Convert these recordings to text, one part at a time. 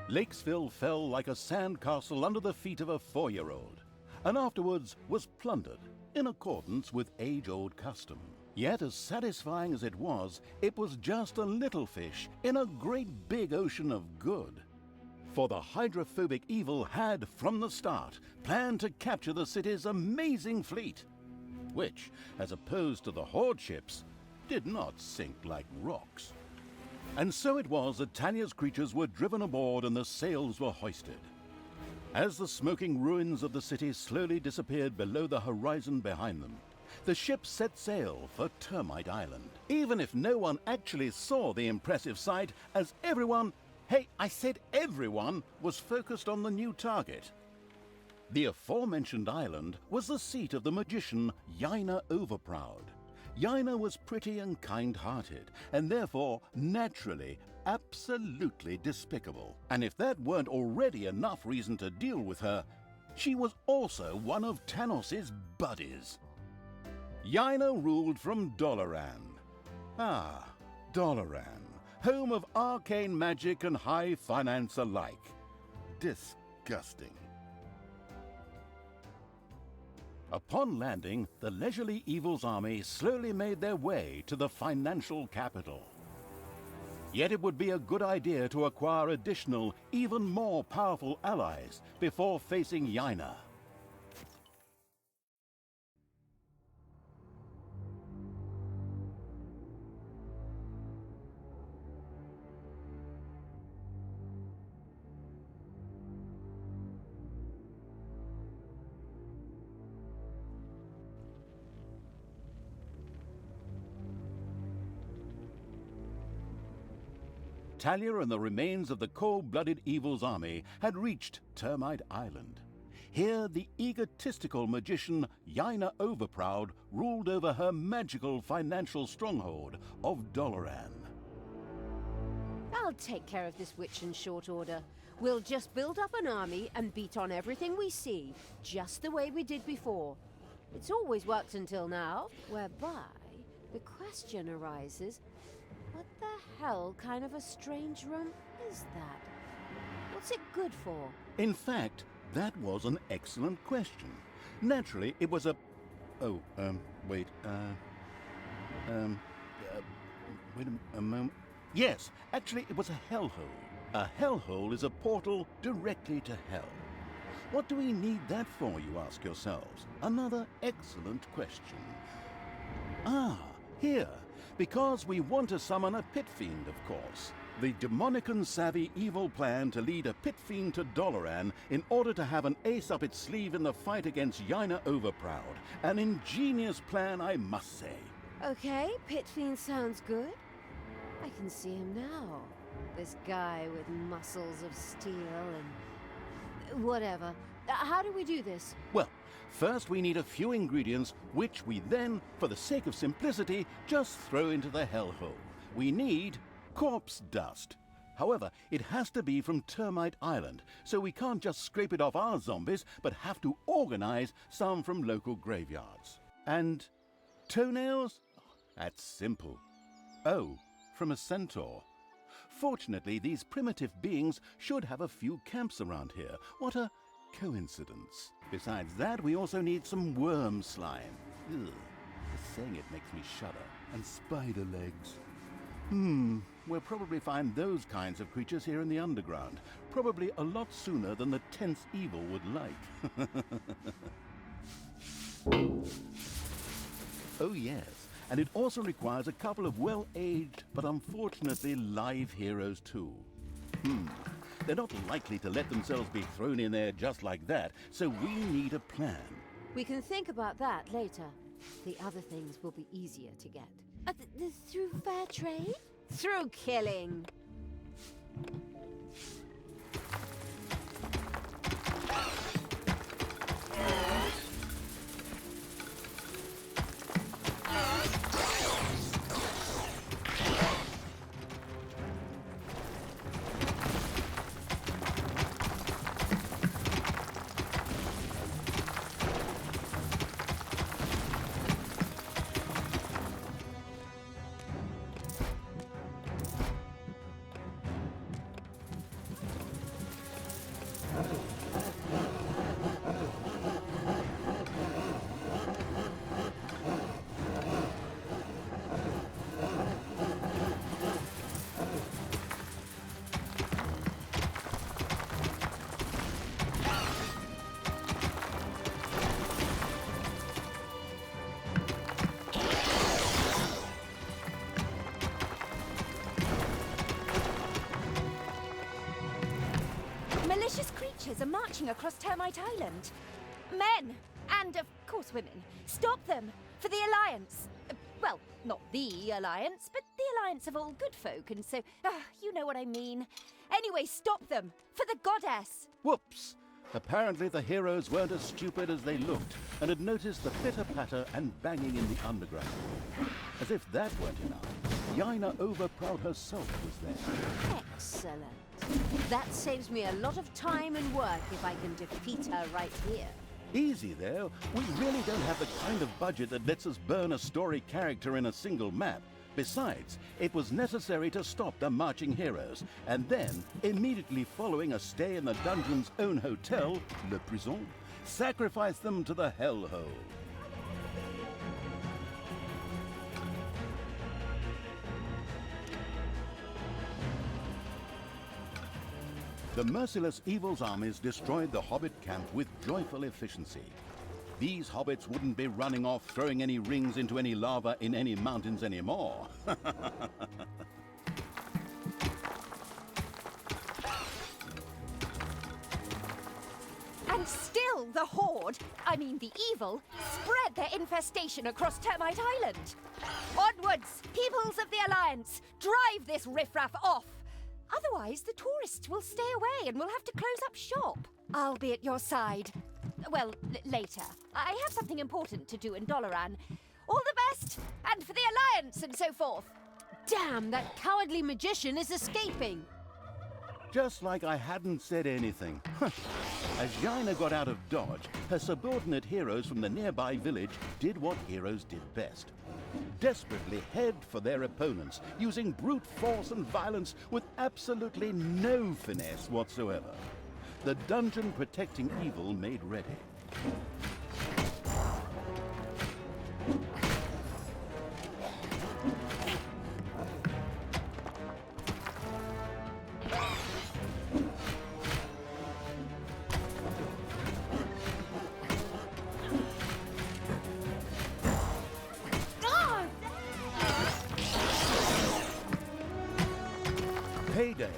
Lakesville fell like a sandcastle under the feet of a 4-year-old, and afterwards was plundered, in accordance with age-old custom. Yet as satisfying as it was just a little fish in a great big ocean of good. For the hydrophobic evil had, from the start, planned to capture the city's amazing fleet, which, as opposed to the horde ships, did not sink like rocks. And so it was that Talia's creatures were driven aboard and the sails were hoisted. As the smoking ruins of the city slowly disappeared below the horizon behind them, the ship set sail for Termite Island. Even if no one actually saw the impressive sight, as everyone, hey, I said everyone, was focused on the new target. The aforementioned island was the seat of the magician Yaina Overproud. Yaina was pretty and kind-hearted, and therefore, naturally, absolutely despicable. And if that weren't already enough reason to deal with her, she was also one of Tanos's buddies. Yaina ruled from Doloran. Ah, Doloran, home of arcane magic and high finance alike. Disgusting. Upon landing, the leisurely Evil's army slowly made their way to the financial capital. Yet it would be a good idea to acquire additional, even more powerful allies before facing Yaina. Talia and the remains of the cold-blooded Evil's army had reached Termite Island. Here, the egotistical magician Yaina Overproud ruled over her magical financial stronghold of Doloran. I'll take care of this witch in short order. We'll just build up an army and beat on everything we see, just the way we did before. It's always worked until now, whereby the question arises, what the hell kind of a strange room is that? What's it good for? In fact, that was an excellent question. Naturally, it was a... wait a moment. Yes, actually, it was a hellhole. A hellhole is a portal directly to hell. What do we need that for, you ask yourselves? Another excellent question. Ah, here. Because we want to summon a pit fiend, of course. The demonic and savvy evil plan to lead a pit fiend to Doloran in order to have an ace up its sleeve in the fight against Yaina Overproud. An ingenious plan, I must say. Okay, pit fiend sounds good. I can see him now. This guy with muscles of steel and... whatever. How do we do this? Well, first we need a few ingredients, which we then, for the sake of simplicity, just throw into the hellhole. We need corpse dust. However, it has to be from Termite Island, so we can't just scrape it off our zombies, but have to organize some from local graveyards. And toenails? That's simple. Oh, from a centaur. Fortunately, these primitive beings should have a few camps around here. What a coincidence. Besides that, we also need some worm slime. Ugh. Just saying it makes me shudder. And spider legs. We'll probably find those kinds of creatures here in the underground. Probably a lot sooner than the tense evil would like. Oh yes, and it also requires a couple of well-aged, but unfortunately live heroes too. They're not likely to let themselves be thrown in there just like that, so we need a plan. We can think about that later. The other things will be easier to get. Through fair trade? Through killing. marching across Termite Island. Men, and of course women. Stop them, for the Alliance. Well, not the Alliance, but the Alliance of all good folk, and so, you know what I mean. Anyway, stop them, for the goddess. Whoops! Apparently the heroes weren't as stupid as they looked and had noticed the pitter-patter and banging in the underground. As if that weren't enough, Yaina Overproud herself was there. Excellent. That saves me a lot of time and work if I can defeat her right here. Easy there. We really don't have the kind of budget that lets us burn a story character in a single map. Besides, it was necessary to stop the marching heroes, and then, immediately following a stay in the dungeon's own hotel, Le Prison, sacrifice them to the hellhole. The merciless evil's armies destroyed the hobbit camp with joyful efficiency. These hobbits wouldn't be running off throwing any rings into any lava in any mountains anymore. And still the Horde, the evil, spread their infestation across Termite Island. Onwards, peoples of the Alliance, drive this riffraff off. Otherwise, the tourists will stay away and we'll have to close up shop. I'll be at your side. Well, later. I have something important to do in Doloran. All the best, and for the Alliance and so forth. Damn, that cowardly magician is escaping. Just like I hadn't said anything. As Yaina got out of dodge, her subordinate heroes from the nearby village did what heroes did best. Desperately head for their opponents, using brute force and violence with absolutely no finesse whatsoever. The dungeon protecting evil made ready. Payday.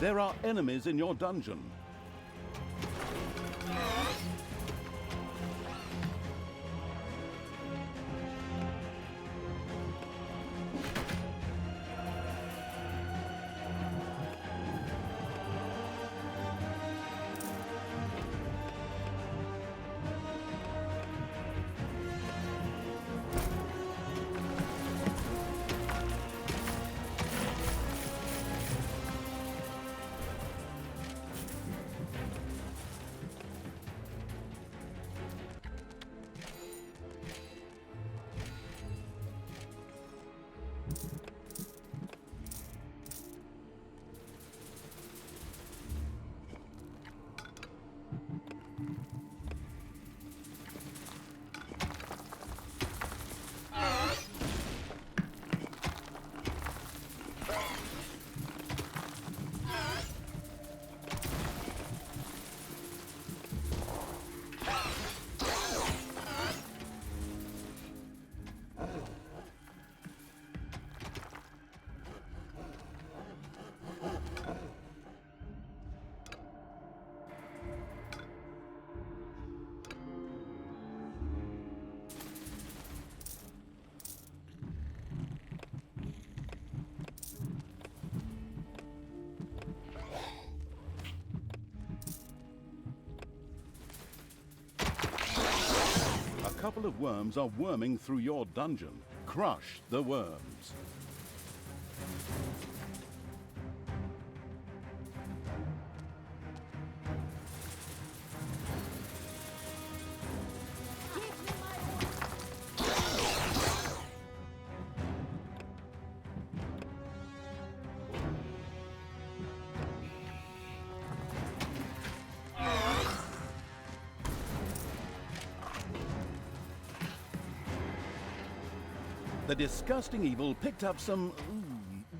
There are enemies in your dungeon. A couple of worms are worming through your dungeon. Crush the worms. The disgusting evil picked up some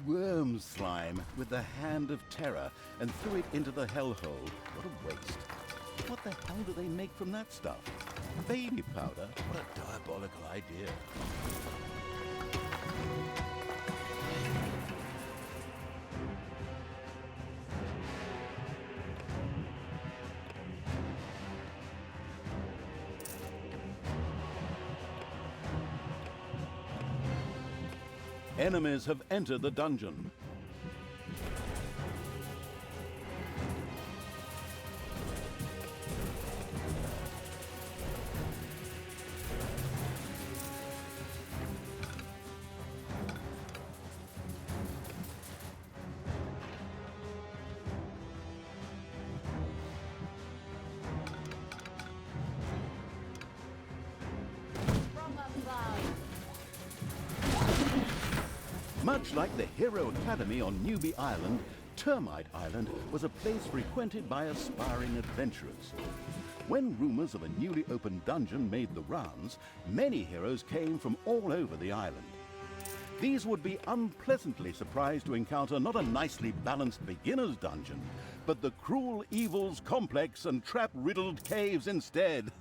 worm slime with the hand of terror and threw it into the hellhole. What a waste. What the hell do they make from that stuff? Baby powder? What a diabolical idea. Enemies have entered the dungeon. Much like the Hero Academy on Newbie Island, Termite Island was a place frequented by aspiring adventurers. When rumors of a newly opened dungeon made the rounds, many heroes came from all over the island. These would be unpleasantly surprised to encounter not a nicely balanced beginner's dungeon, but the cruel evils complex and trap-riddled caves instead.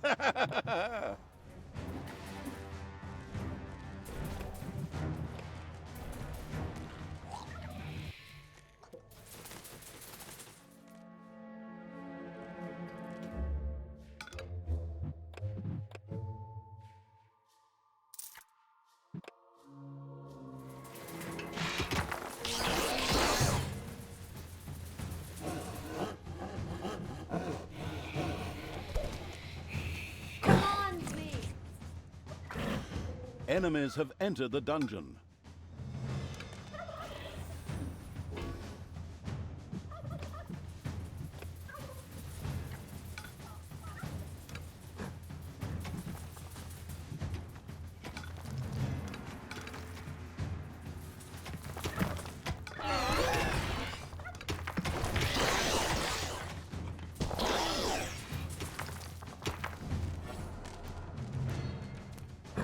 Enemies have entered the dungeon.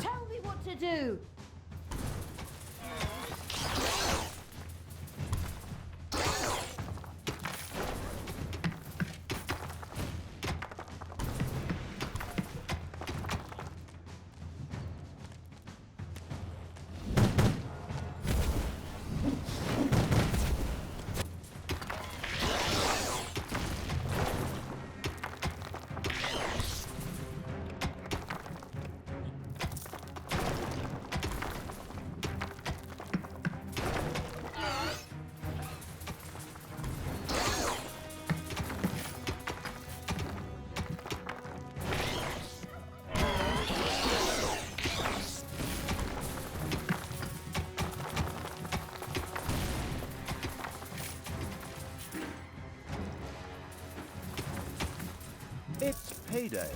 Tell me what to do. It's payday.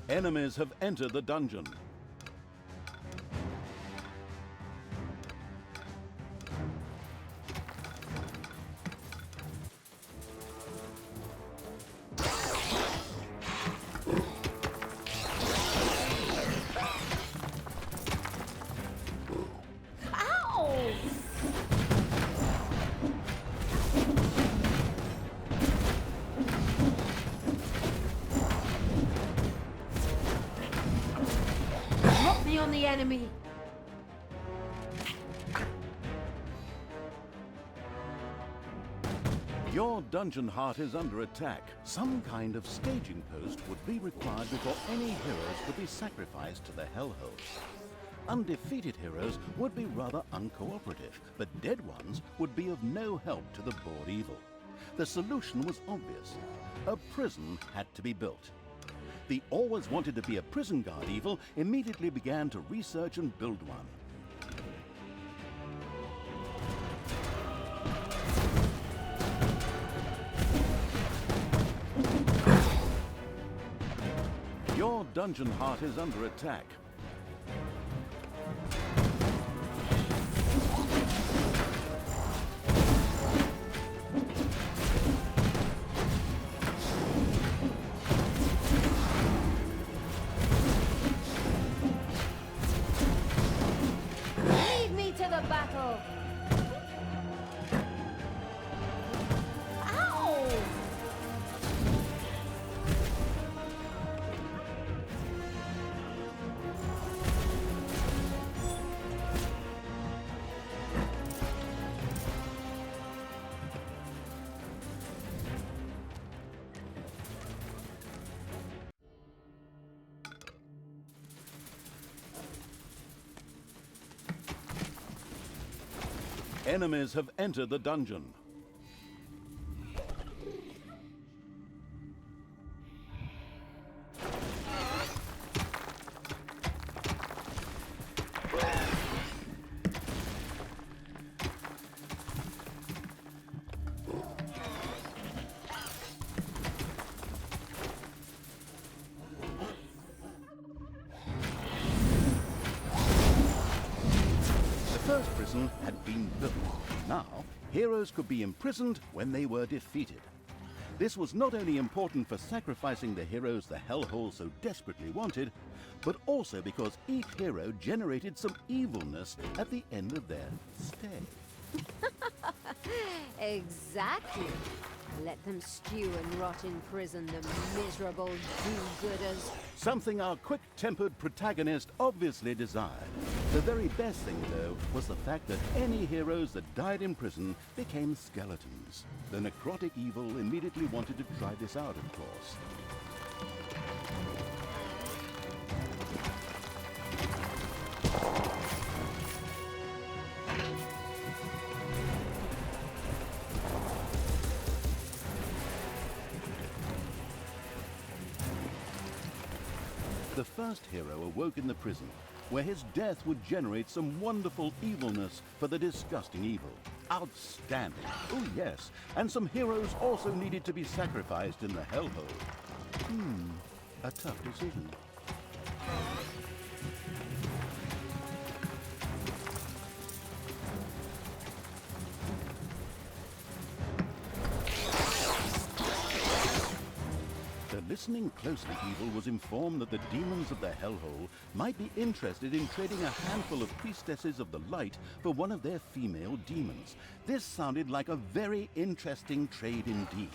Enemies have entered the dungeon. on the enemy! Your dungeon heart is under attack. Some kind of staging post would be required before any heroes could be sacrificed to the hellhole. Undefeated heroes would be rather uncooperative, but dead ones would be of no help to the bored evil. The solution was obvious. A prison had to be built. The always wanted to be a prison guard evil immediately began to research and build one. Your dungeon heart is under attack. Lead me to the battle! Ow! Enemies have entered the dungeon. The first prison had been built. Now, heroes could be imprisoned when they were defeated. This was not only important for sacrificing the heroes the hellhole so desperately wanted, but also because each hero generated some evilness at the end of their stay. Exactly. Let them stew and rot in prison, the miserable do-gooders. Something our quick-tempered protagonist obviously desired. The very best thing, though, was the fact that any heroes that died in prison became skeletons. The necrotic evil immediately wanted to try this out, of course. The first hero awoke in the prison, where his death would generate some wonderful evilness for the disgusting evil. Outstanding. Oh yes, and some heroes also needed to be sacrificed in the hellhole. A tough decision. The listening closely evil was informed that the demons of the hellhole might be interested in trading a handful of priestesses of the light for one of their female demons. This sounded like a very interesting trade indeed.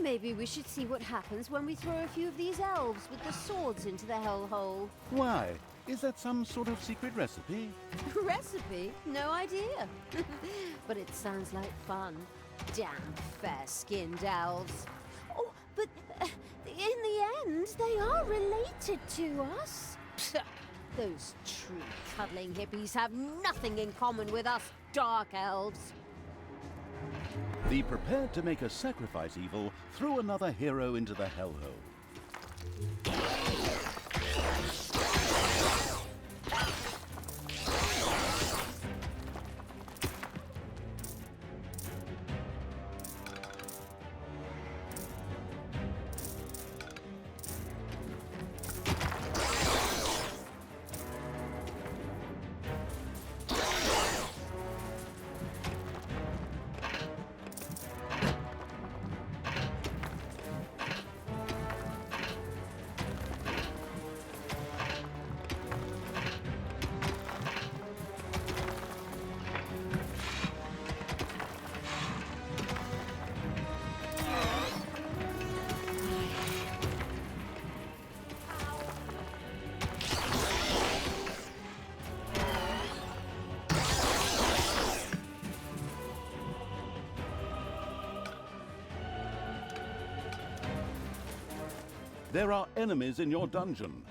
Maybe we should see what happens when we throw a few of these elves with the swords into the hellhole. Why? Is that some sort of secret recipe? Recipe? No idea. But it sounds like fun. Damn fair-skinned elves. Oh, but in the end, they are related to us. Those tree-cuddling hippies have nothing in common with us dark elves. The prepared to make a sacrifice evil threw another hero into the hellhole. There are enemies in your dungeon.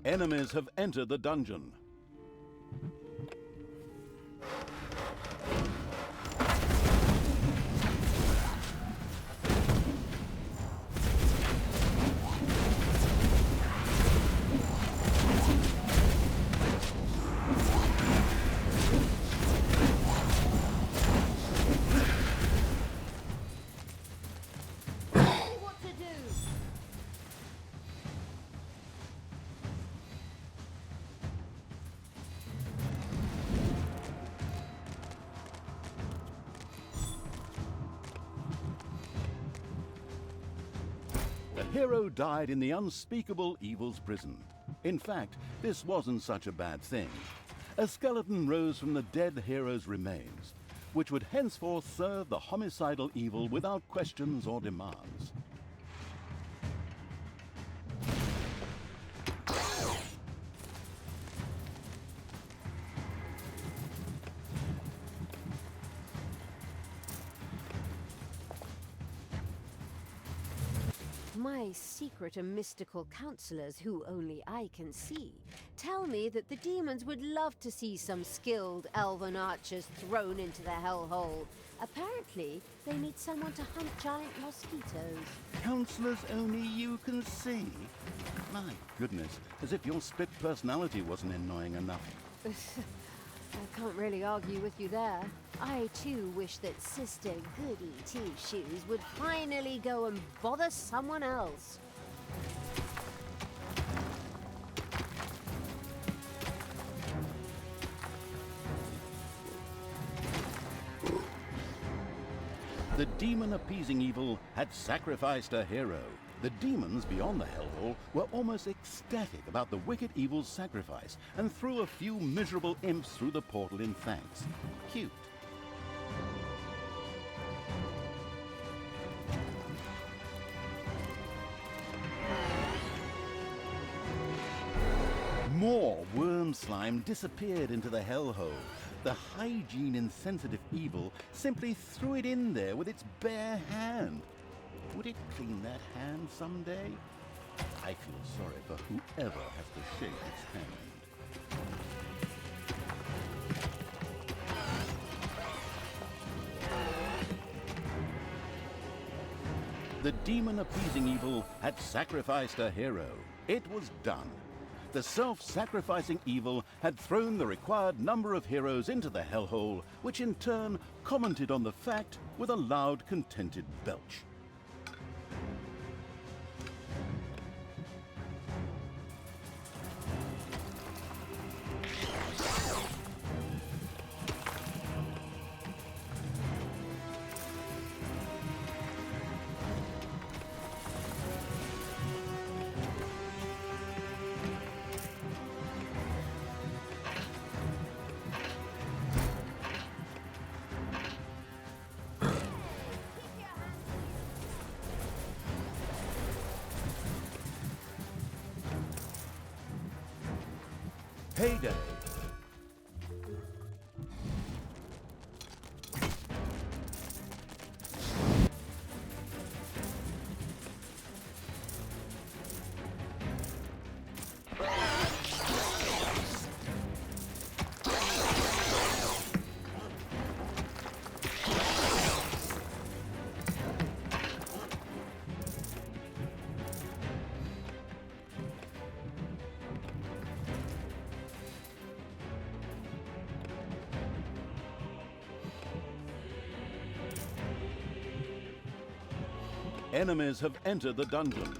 Enemies have entered the dungeon. What to do? The hero died in the unspeakable evil's prison. In fact, this wasn't such a bad thing. A skeleton rose from the dead hero's remains, which would henceforth serve the homicidal evil without questions or demands. My secret and mystical counselors, who only I can see, tell me that the demons would love to see some skilled elven archers thrown into the hellhole. Apparently, they need someone to hunt giant mosquitoes. Counselors only you can see? My goodness, as if your split personality wasn't annoying enough. I can't really argue with you there. I too wish that Sister Goody Two-Shoes would finally go and bother someone else. The demon-appeasing evil had sacrificed a hero. The demons beyond the hellhole were almost ecstatic about the wicked evil's sacrifice and threw a few miserable imps through the portal in thanks. Cute. More worm slime disappeared into the hellhole. The hygiene-insensitive evil simply threw it in there with its bare hand. Would it clean that hand someday? I feel sorry for whoever has to shake its hand. The demon-appeasing evil had sacrificed a hero. It was done. The self-sacrificing evil had thrown the required number of heroes into the hellhole, which in turn commented on the fact with a loud, contented belch. Heyday! Enemies have entered the dungeon.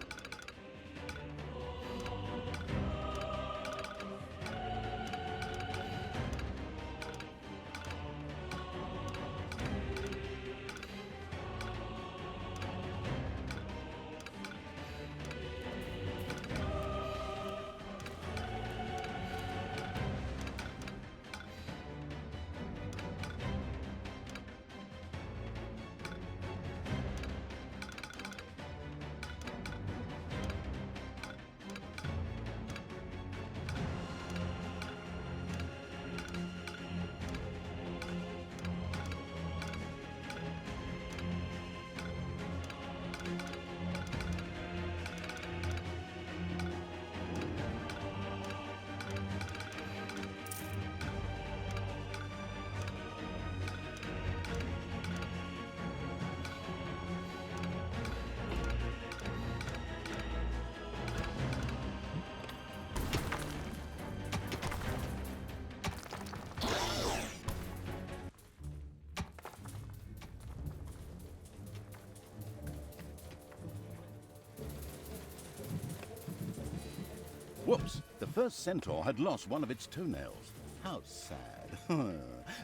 Whoops! The first centaur had lost one of its toenails. How sad.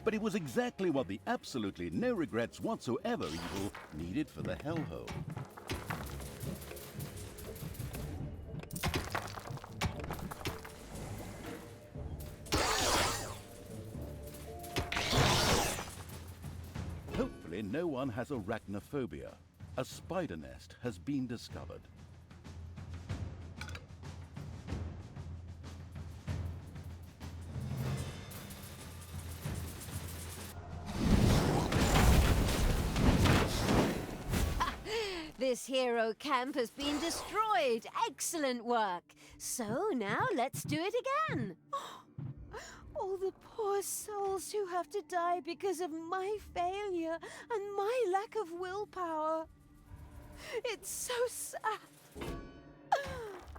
But it was exactly what the absolutely no regrets whatsoever evil needed for the hellhole. Hopefully no one has arachnophobia. A spider nest has been discovered. This hero camp has been destroyed. Excellent work. So now let's do it again. All the poor souls who have to die because of my failure and my lack of willpower. It's so sad.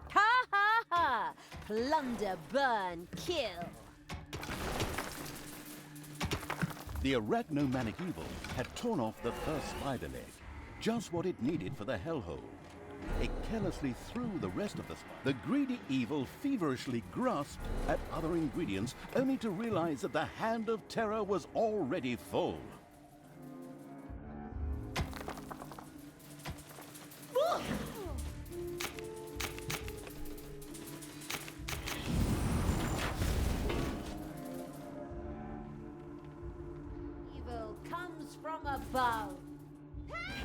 Ha ha ha! Plunder, burn, kill. The arachnomanic evil had torn off the first spider leg. Just what it needed for the hellhole. It carelessly threw the rest of the spider. The greedy evil feverishly grasped at other ingredients, only to realize that the hand of terror was already full. Evil comes from above.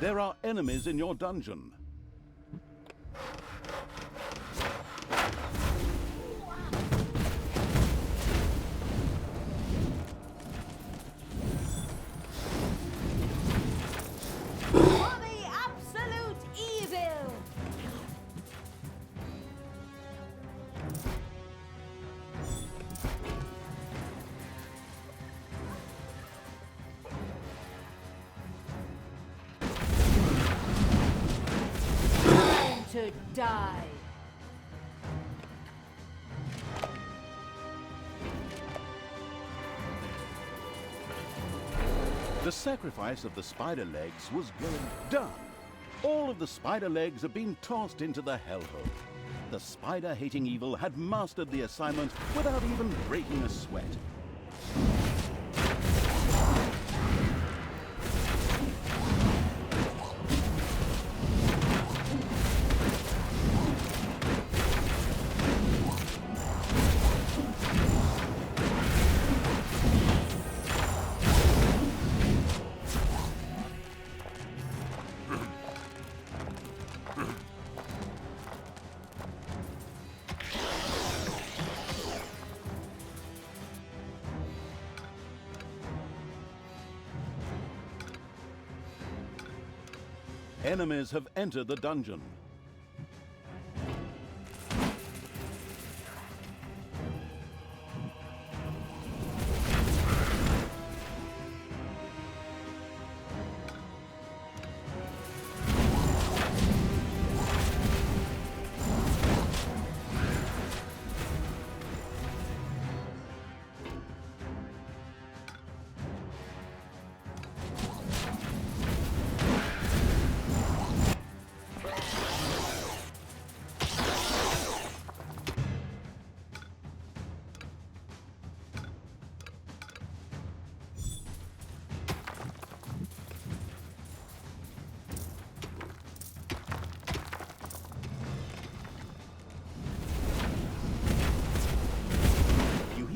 There are enemies in your dungeon. For the absolute evil! To die. The sacrifice of the spider legs was done. All of the spider legs have been tossed into the hellhole. The spider-hating evil had mastered the assignment without even breaking a sweat. Enemies have entered the dungeon.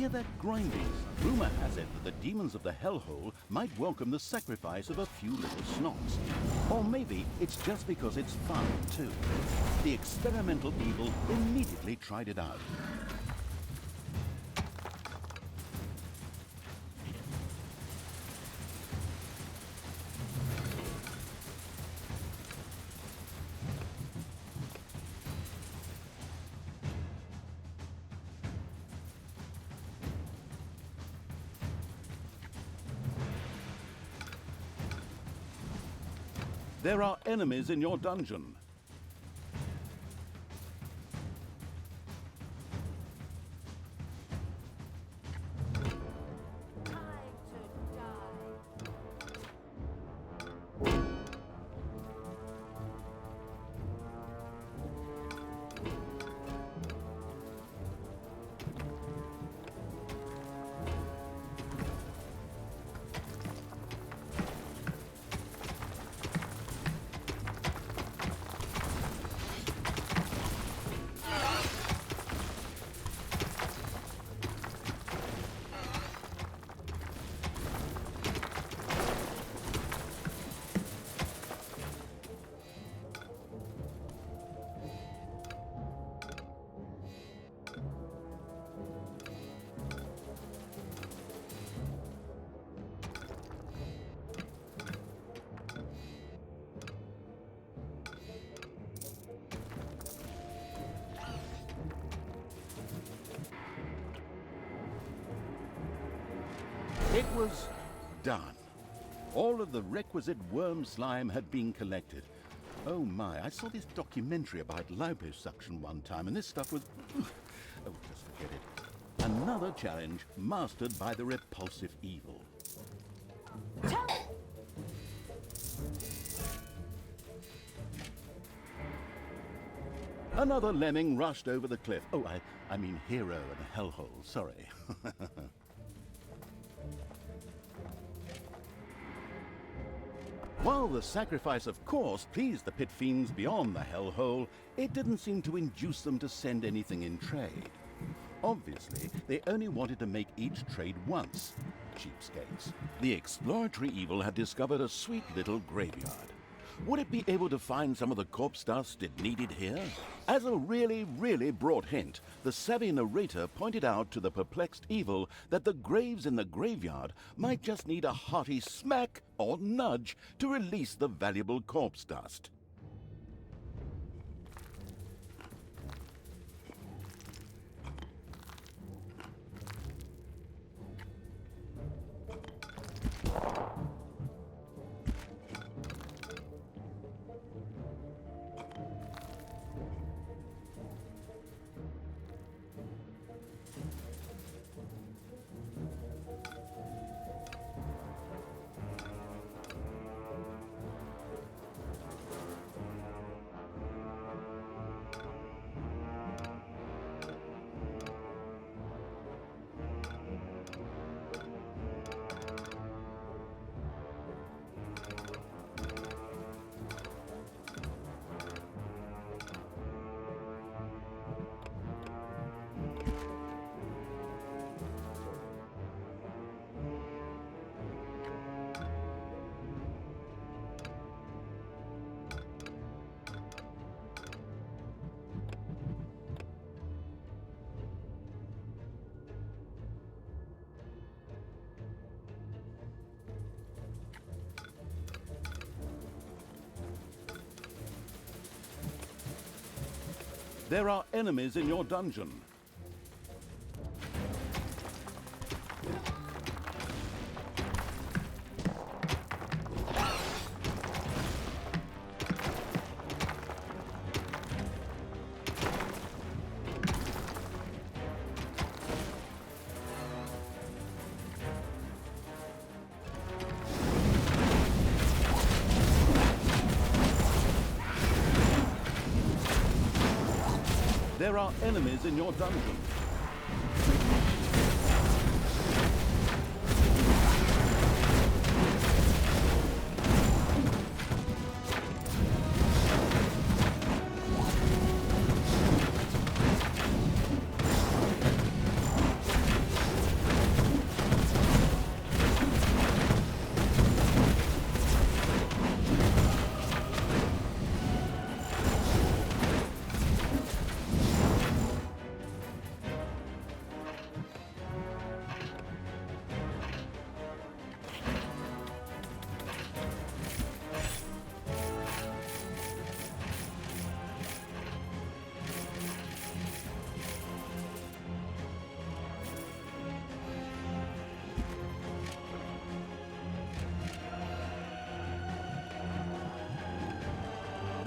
hear that grinding? Rumor has it that the demons of the hellhole might welcome the sacrifice of a few little snots. Or maybe it's just because it's fun, too. The experimental evil immediately tried it out. There are enemies in your dungeon. It was done. All of the requisite worm slime had been collected. Oh my, I saw this documentary about liposuction one time, and this stuff was... Oh, just forget it. Another challenge mastered by the repulsive evil. Another lemming rushed over the cliff. Oh, I mean hero and hellhole, sorry. While the sacrifice, of course, pleased the pit fiends beyond the hellhole, it didn't seem to induce them to send anything in trade. Obviously, they only wanted to make each trade once. Cheapskates. The exploratory evil had discovered a sweet little graveyard. Would it be able to find some of the corpse dust it needed here? As a really, really broad hint, the savvy narrator pointed out to the perplexed evil that the graves in the graveyard might just need a hearty smack or nudge to release the valuable corpse dust. There are enemies in your dungeon. There are enemies in your dungeon.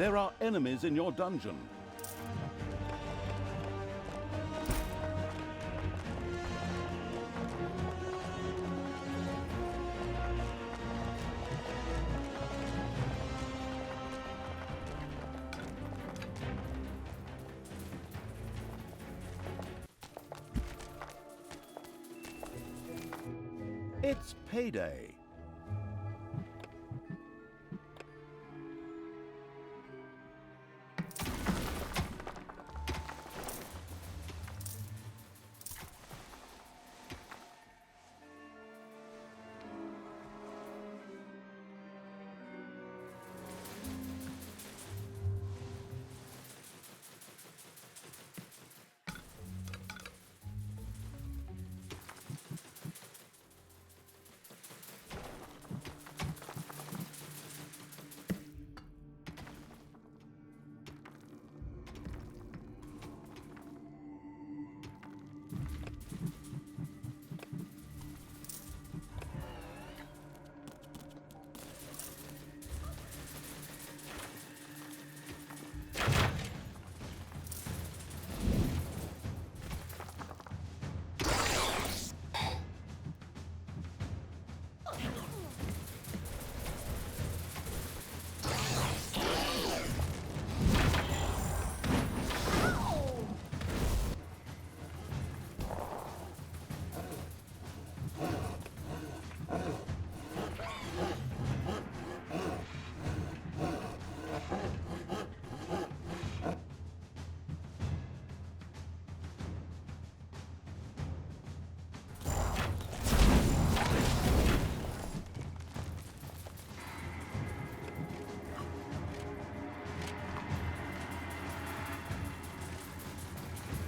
There are enemies in your dungeon. It's payday.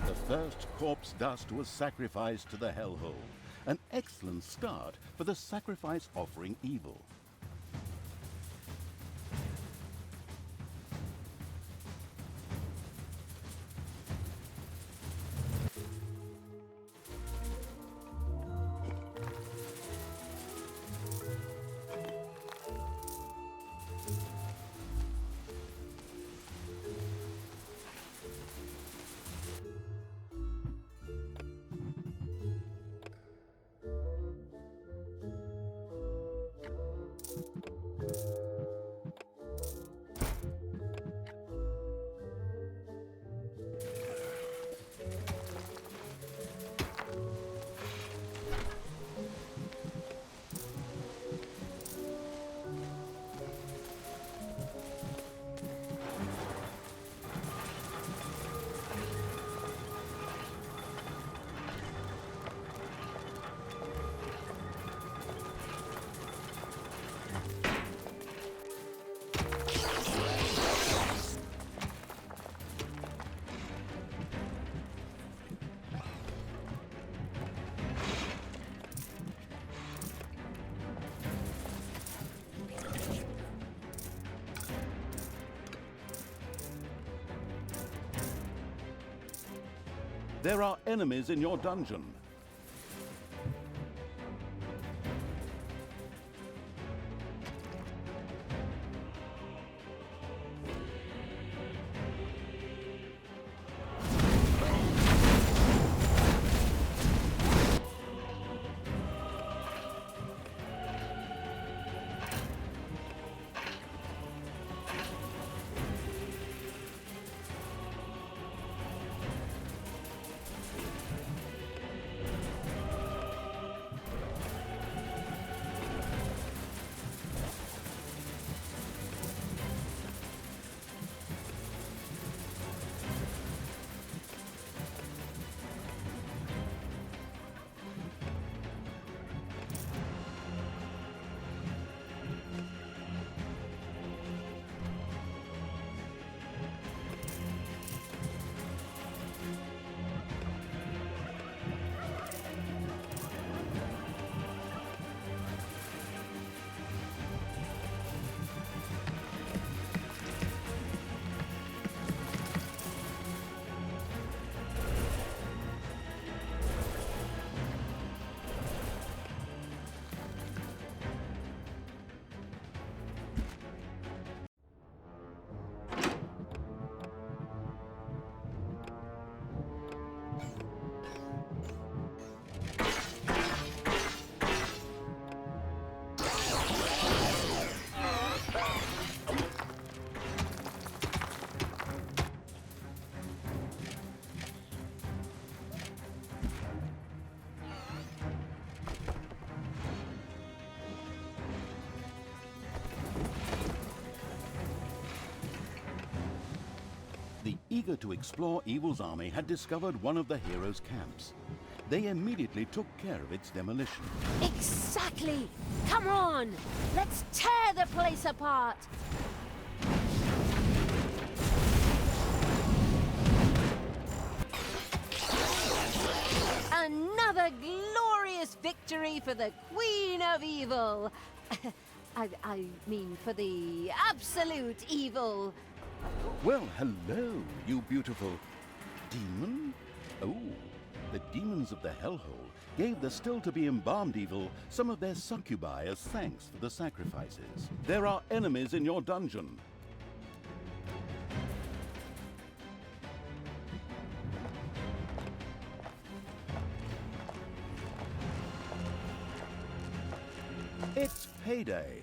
The first corpse dust was sacrificed to the hellhole. An excellent start for the sacrifice offering evil. There are enemies in your dungeon. eager to explore Evil's army had discovered one of the heroes' camps. They immediately took care of its demolition. Exactly! Come on! Let's tear the place apart! Another glorious victory for the Queen of Evil! I mean, for the absolute evil! Well, hello, you beautiful demon. Oh, the demons of the hellhole gave the still-to-be-embalmed evil some of their succubi as thanks for the sacrifices. There are enemies in your dungeon. It's payday.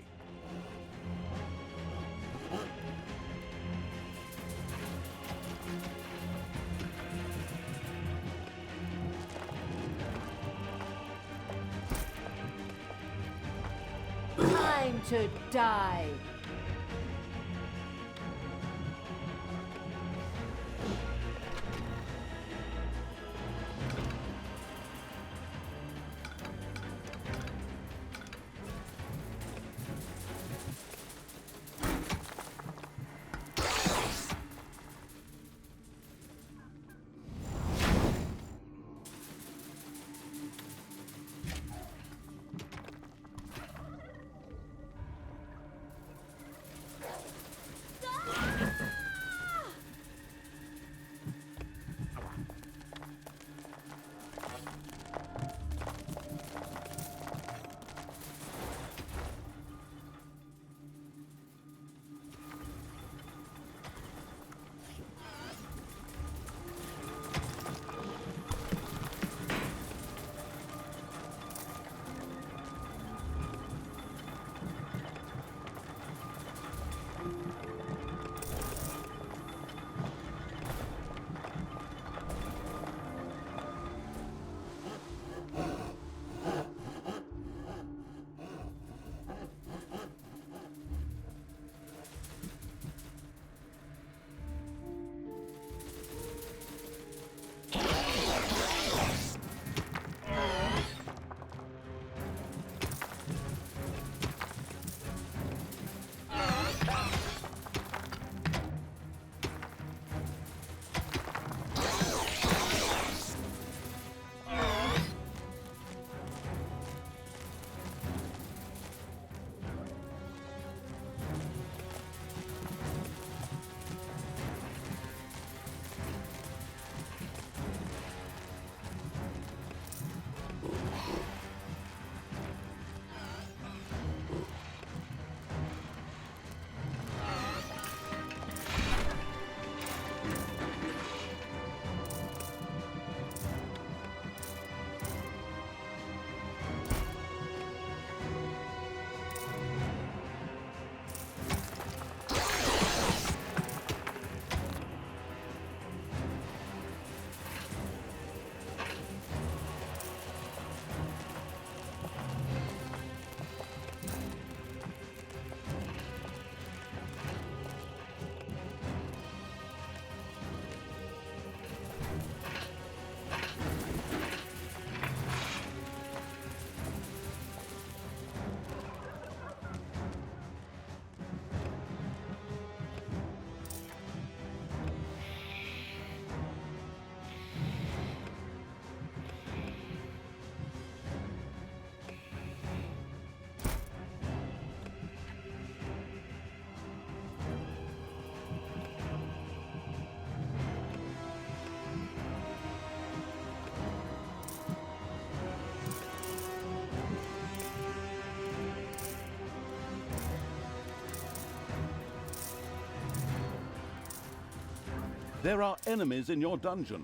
Time to die! There are enemies in your dungeon.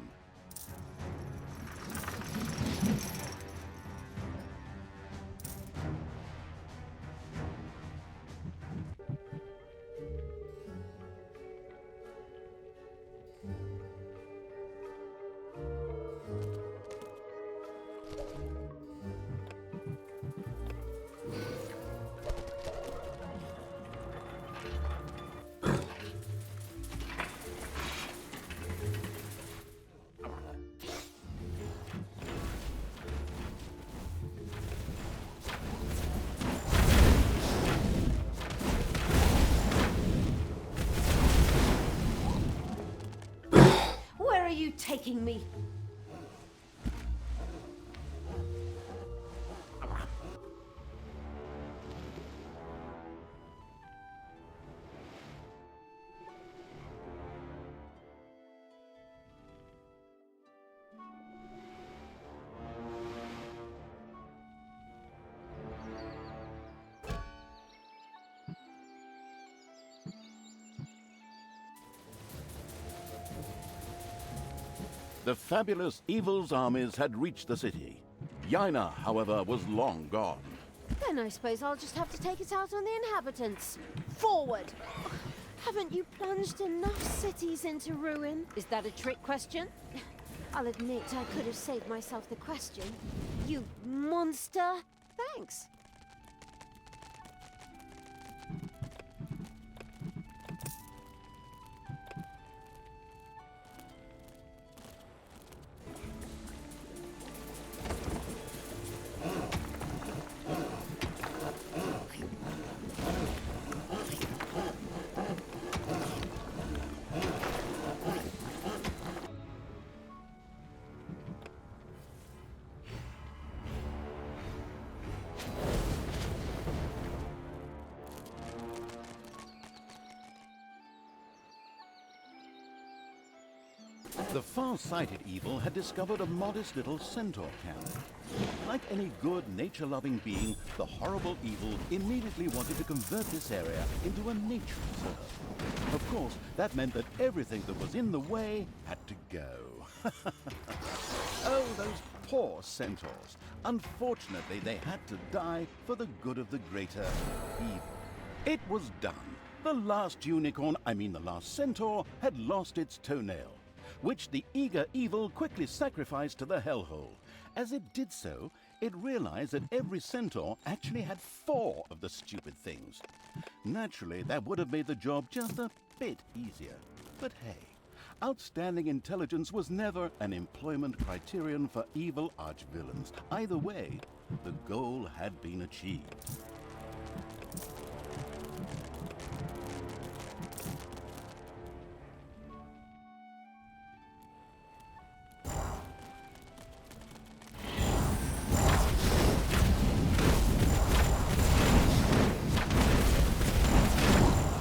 taking me? The fabulous evil's armies had reached the city. Yaina, however, was long gone. Then I suppose I'll just have to take it out on the inhabitants. Forward! Haven't you plunged enough cities into ruin? Is that a trick question? I'll admit I could have saved myself the question. You monster! Thanks. The far-sighted evil had discovered a modest little centaur camp. Like any good, nature-loving being, the horrible evil immediately wanted to convert this area into a nature reserve. Of course, that meant that everything that was in the way had to go. Oh, those poor centaurs. Unfortunately, they had to die for the good of the greater evil. It was done. The last the last centaur, had lost its toenail, which the eager evil quickly sacrificed to the hellhole. As it did so, it realized that every centaur actually had 4 of the stupid things. Naturally, that would have made the job just a bit easier. But hey, outstanding intelligence was never an employment criterion for evil archvillains. Either way, the goal had been achieved.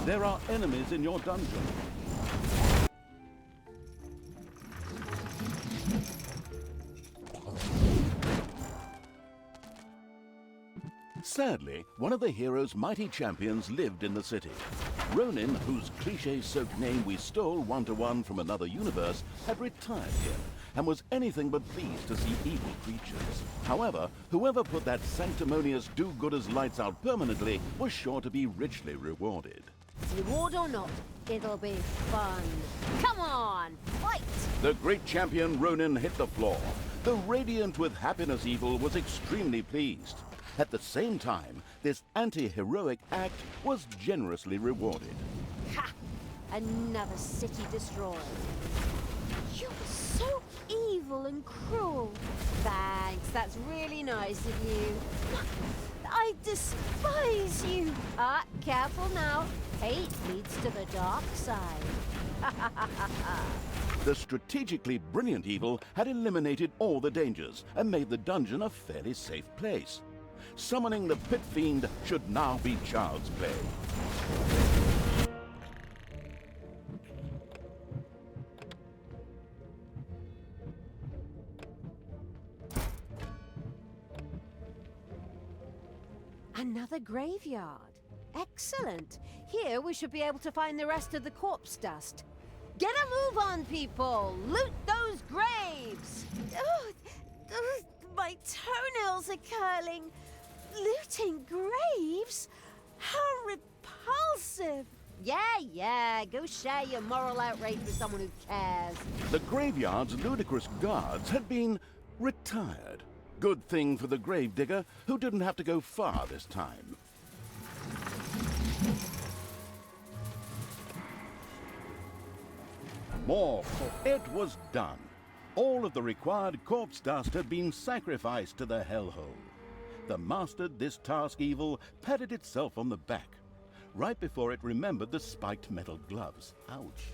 There are enemies in your dungeon. Sadly, one of the hero's mighty champions lived in the city. Ronin, whose cliché-soaked name we stole one-to-one from another universe, had retired here and was anything but pleased to see evil creatures. However, whoever put that sanctimonious do-gooders lights out permanently was sure to be richly rewarded. Reward or not, it'll be fun. Come on, fight! The great champion Ronin hit the floor. The radiant with happiness evil was extremely pleased. At the same time, this anti-heroic act was generously rewarded. Ha! Another city destroyed. You're so evil and cruel. Thanks, that's really nice of you. I despise you. Careful now. Hate leads to the dark side. The strategically brilliant evil had eliminated all the dangers and made the dungeon a fairly safe place. Summoning the pit fiend should now be child's play. Another graveyard. Excellent. Here we should be able to find the rest of the corpse dust. Get a move on, people! Loot those graves! My toenails are curling. Looting graves? How repulsive! Yeah, go share your moral outrage with someone who cares. The graveyard's ludicrous guards had been retired. Good thing for the gravedigger, who didn't have to go far this time. More. It was done. All of the required corpse dust had been sacrificed to the hellhole. The mastered this task evil patted itself on the back, right before it remembered the spiked metal gloves. Ouch.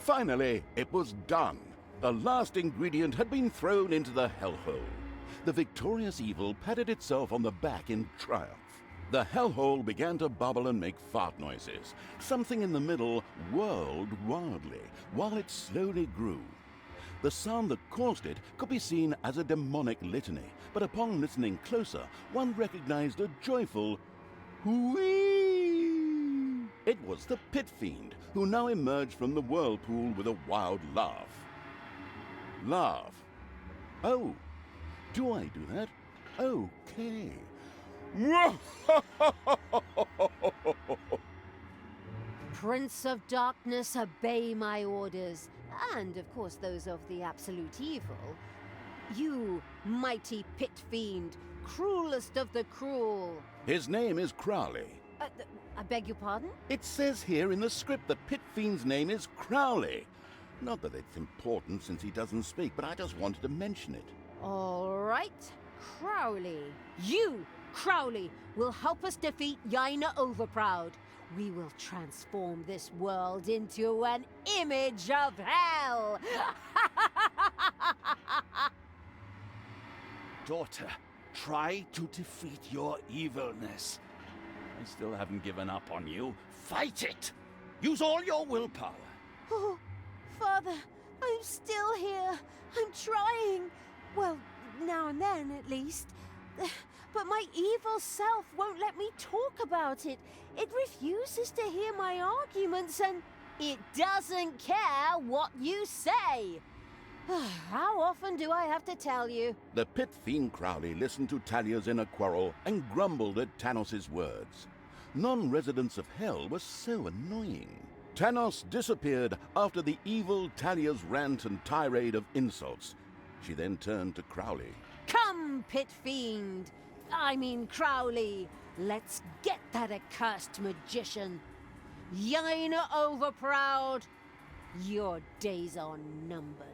Finally, it was done. The last ingredient had been thrown into the hellhole. The victorious evil patted itself on the back in triumph. The hellhole began to bubble and make fart noises. Something in the middle whirled wildly, while it slowly grew. The sound that caused it could be seen as a demonic litany, but upon listening closer, one recognized a joyful whee! It was the pit fiend, who now emerged from the whirlpool with a wild laugh. Laugh. Oh, do I do that? Okay. Prince of Darkness, obey my orders, and of course those of the absolute evil. You, mighty pit fiend, cruelest of the cruel. His name is Crowley. I beg your pardon? It says here in the script that Pit Fiend's name is Crowley. Not that it's important since he doesn't speak, but I just wanted to mention it. All right, Crowley. You, Crowley, will help us defeat Yaina Overproud. We will transform this world into an image of hell. Daughter, try to defeat your evilness. I still haven't given up on you. Fight it! Use all your willpower. Oh, Father, I'm still here. I'm trying. Well, now and then, at least. But my evil self won't let me talk about it. It refuses to hear my arguments, and it doesn't care what you say. How often do I have to tell you? The Pit Fiend Crowley listened to Talia's inner quarrel and grumbled at Tanos's words. Non-residents of Hell were so annoying. Tanos disappeared after the evil Talia's rant and tirade of insults. She then turned to Crowley. Come, Pit Fiend! I mean Crowley! Let's get that accursed magician! Yaina Overproud! Your days are numbered.